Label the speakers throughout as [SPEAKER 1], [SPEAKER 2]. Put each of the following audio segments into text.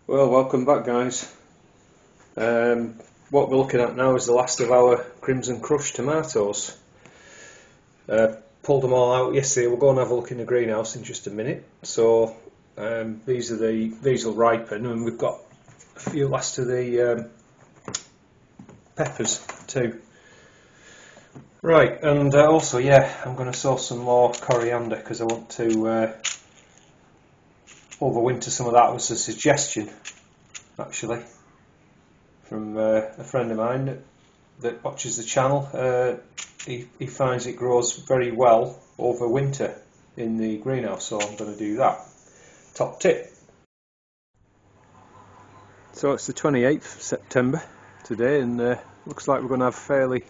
[SPEAKER 1] Well, welcome back, guys. What we're looking at now is the last of our Crimson Crush tomatoes. Pulled them all out yesterday. We'll go and have a look in the greenhouse in just a minute. So these will ripen, and we've got a few last of the peppers too. Right, and also, I'm going to sow some more coriander because I want to overwinter some of that. Was a suggestion actually from a friend of mine that watches the channel. He finds it grows very well over winter in the greenhouse, so I'm going to do that. Top tip. So it's the 28th of September today, and looks like we're going to have a fairly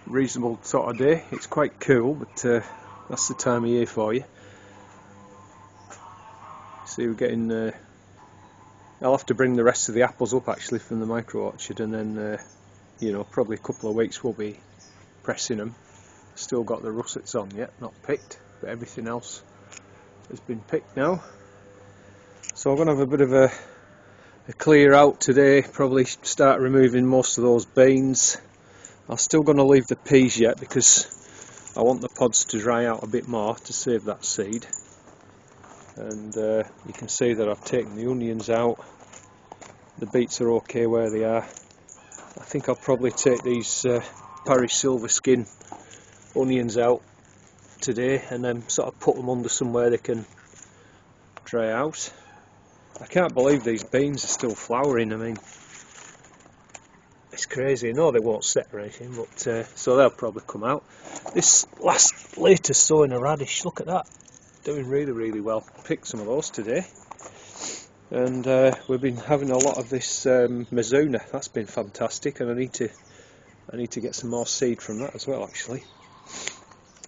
[SPEAKER 1] reasonable sort of day. It's quite cool, but that's the time of year for you. See, we're getting I'll have to bring the rest of the apples up actually from the micro orchard, and then probably a couple of weeks we'll be pressing them. Still got the russets on yet, not picked, but everything else has been picked now. So I'm going to have a bit of a clear out today, probably start removing most of those beans. I'm still going to leave the peas yet because I want the pods to dry out a bit more to save that seed. And you can see that I've taken the onions out. The beets are okay where they are. I think I'll probably take these Pear Silver Skin onions out today and then sort of put them under somewhere they can dry out. I can't believe these beans are still flowering. I mean, it's crazy. I know they won't set or anything, but so they'll probably come out. This latest sowing a radish, look at that, doing really well. Picked some of those today, and we've been having a lot of this Mizuna. That's been fantastic, and I need to get some more seed from that as well. Actually,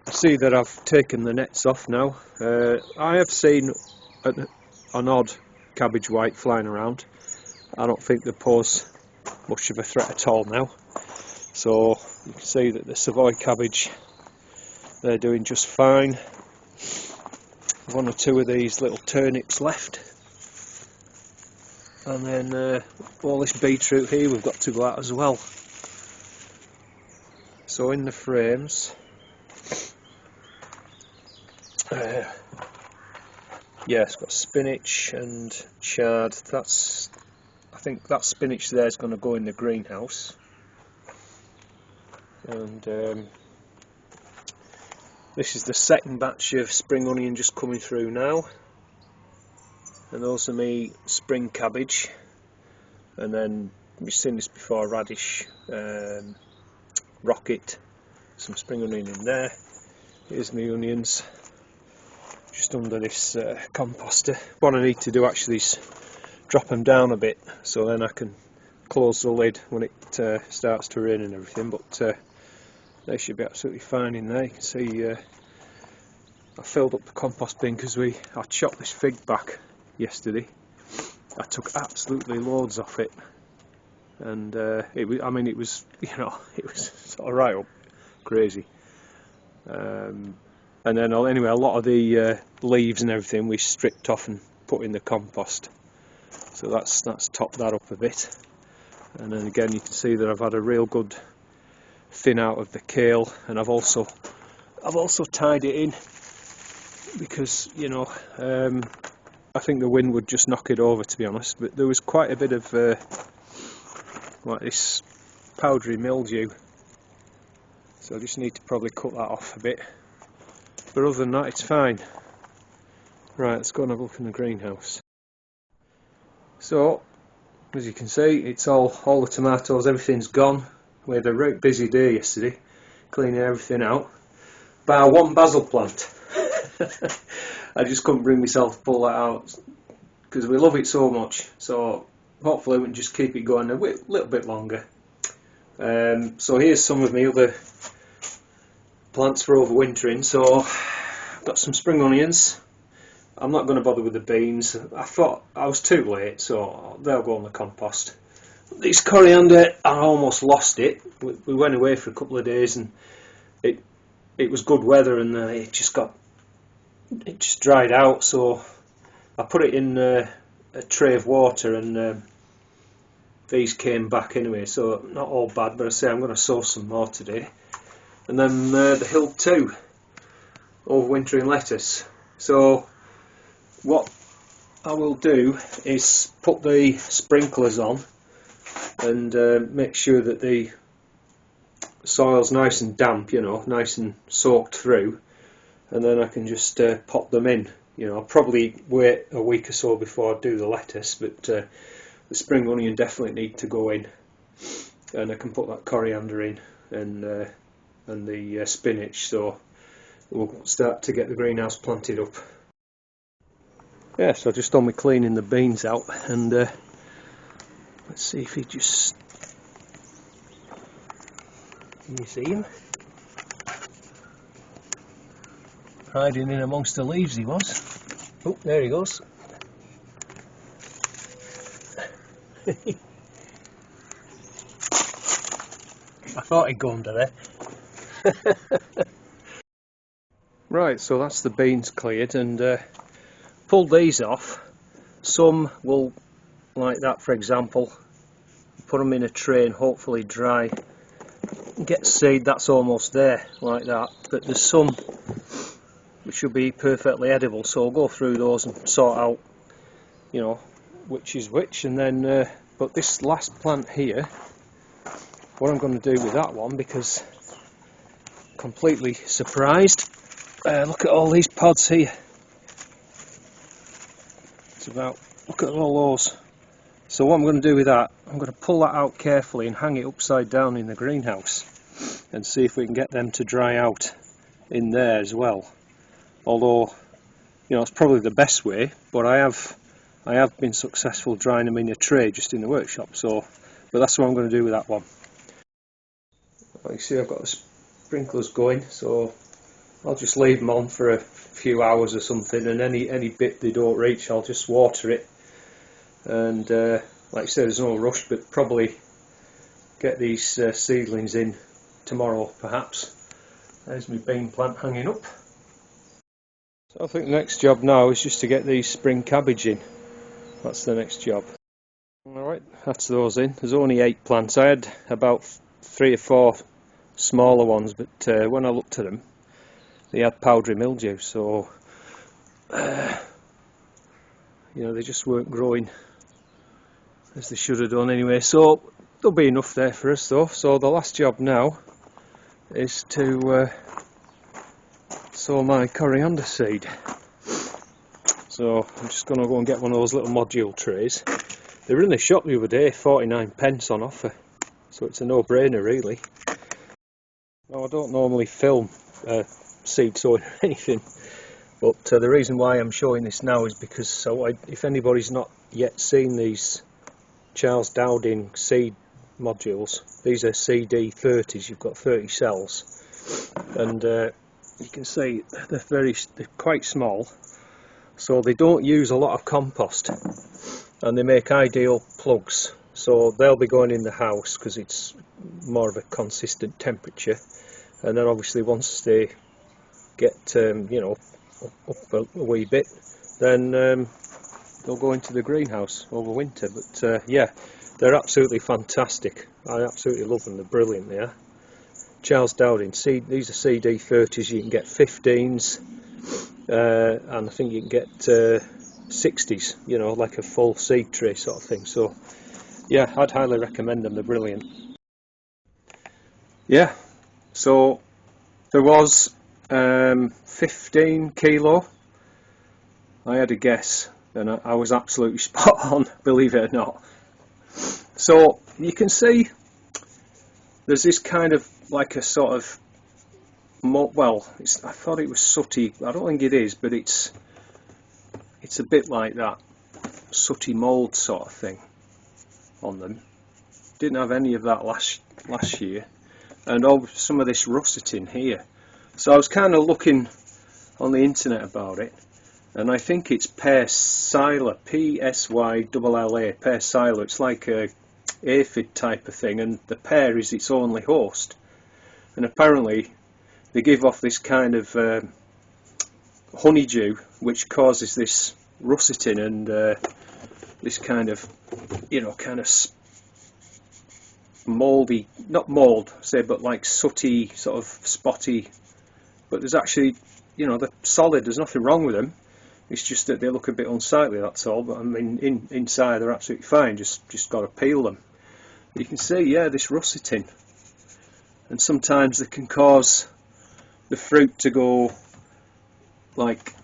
[SPEAKER 1] I see that I've taken the nets off now. I have seen an odd cabbage white flying around. I don't think they pose much of a threat at all now. So you can see that the Savoy cabbage, they're doing just fine. One or two of these little turnips left, and then all this beetroot here we've got to go out as well. So in the frames, it's got spinach and chard. I think that spinach there is going to go in the greenhouse, and this is the second batch of spring onion just coming through now, and those are me spring cabbage, and then we've seen this before, radish, rocket, some spring onion in there. Here's my onions just under this composter. What I need to do actually is drop them down a bit, so then I can close the lid when it starts to rain and everything, but they should be absolutely fine in there. You can see I filled up the compost bin because I chopped this fig back yesterday. I took absolutely loads off it, and it was sort of right up crazy. And then anyway, a lot of the leaves and everything we stripped off and put in the compost. So that's topped that up a bit. And then again, you can see that I've had a real good thin out of the kale, and I've also tied it in because I think the wind would just knock it over, to be honest. But there was quite a bit of like this powdery mildew, so I just need to probably cut that off a bit. But other than that, it's fine. Right, let's go and have a look in the greenhouse. So, as you can see, it's all the tomatoes, everything's gone. We had a really busy day yesterday, cleaning everything out. Bar one basil plant. I just couldn't bring myself to pull that out because we love it so much. So hopefully we can just keep it going a little bit longer. So here's some of my other plants for overwintering. So I've got some spring onions. I'm not going to bother with the beans. I thought I was too late, so they'll go on the compost. This coriander, I almost lost it. We went away for a couple of days, and it was good weather, and it just dried out. So I put it in a tray of water, and these came back anyway, so not all bad, but I say I'm going to sow some more today. And then the Hill 2 overwintering lettuce. So what I will do is put the sprinklers on and make sure that the soil's nice and damp, you know, nice and soaked through, and then I can just pop them in. You know, I'll probably wait a week or so before I do the lettuce, but the spring onion definitely need to go in, and I can put that coriander in, and the spinach, so we'll start to get the greenhouse planted up. Yeah, so just on me cleaning the beans out, and let's see if he just... Can you see him? Hiding in amongst the leaves he was. Oh, there he goes. I thought he'd go under there. Right, so that's the beans cleared, and pulled these off. Some will, like that for example, put them in a tray and hopefully dry. Get seed, that's almost there, like that. But there's some which should be perfectly edible, so I'll go through those and sort out, you know, which is which. And then, but this last plant here, what I'm going to do with that one, because completely surprised. Look at all these pods here. It's about, look at all those. So what I'm going to do with that, I'm going to pull that out carefully and hang it upside down in the greenhouse and see if we can get them to dry out in there as well. Although, you know, it's probably the best way, but I have been successful drying them in a tray just in the workshop. So, but that's what I'm going to do with that one. Like you see, I've got the sprinklers going, so I'll just leave them on for a few hours or something, and any bit they don't reach, I'll just water it. And like I said, there's no rush, but probably get these seedlings in tomorrow perhaps. There's my bean plant hanging up. So I think the next job now is just to get these spring cabbage in. That's the next job. Alright, that's those in. There's only 8 plants. I had about 3 or 4 smaller ones, but when I looked at them, they had powdery mildew, so you know, they just weren't growing as they should have done anyway. So there'll be enough there for us though. So the last job now is to sow my coriander seed. So I'm just going to go and get one of those little module trays. They were in the shop the other day, 49p on offer, so it's a no-brainer really. Now I don't normally film seed sowing or anything, but the reason why I'm showing this now is because if anybody's not yet seen these Charles Dowding seed modules, these are CD30s, you've got 30 cells, and you can see they're quite small, so they don't use a lot of compost, and they make ideal plugs. So they'll be going in the house because it's more of a consistent temperature, and then obviously once they get you know, up a wee bit, then they'll go into the greenhouse over winter. But yeah, they're absolutely fantastic. I absolutely love them. They're brilliant. They are. Charles Dowding seed. These are CD30s. You can get 15s, and I think you can get 60s. You know, like a full seed tray sort of thing. So yeah, I'd highly recommend them. They're brilliant. Yeah. So there was 15 kilo. I had a guess, and I was absolutely spot on, believe it or not. So you can see there's this kind of like a sort of, well, I thought it was sooty. I don't think it is, but it's a bit like that sooty mould sort of thing on them. Didn't have any of that last year, and some of this russet in here. So I was kind of looking on the internet about it, and I think it's Pear Psylla, P-S-Y-L-L-A, Pear Psylla. It's like a aphid type of thing, and the pear is its only host. And apparently they give off this kind of honeydew which causes this russeting, and this kind of, you know, kind of mouldy, not mould, say, but like sooty, sort of spotty. But there's actually, you know, they're solid. There's nothing wrong with them. It's just that they look a bit unsightly, that's all. But I mean, inside they're absolutely fine. Just got to peel them. You can see, yeah, this russeting, and sometimes they can cause the fruit to go like,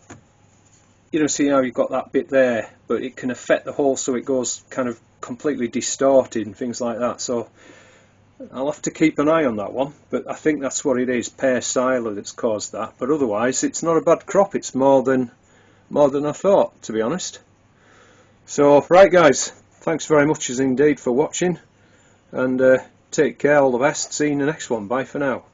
[SPEAKER 1] you know, see how you've got that bit there, but it can affect the whole, so it goes kind of completely distorted and things like that. So I'll have to keep an eye on that one, but I think that's what it is, Pear Psylla, that's caused that. But otherwise, it's not a bad crop. It's more than I thought, to be honest. So, right guys, thanks very much as indeed for watching, and take care, all the best. See you in the next one. Bye for now.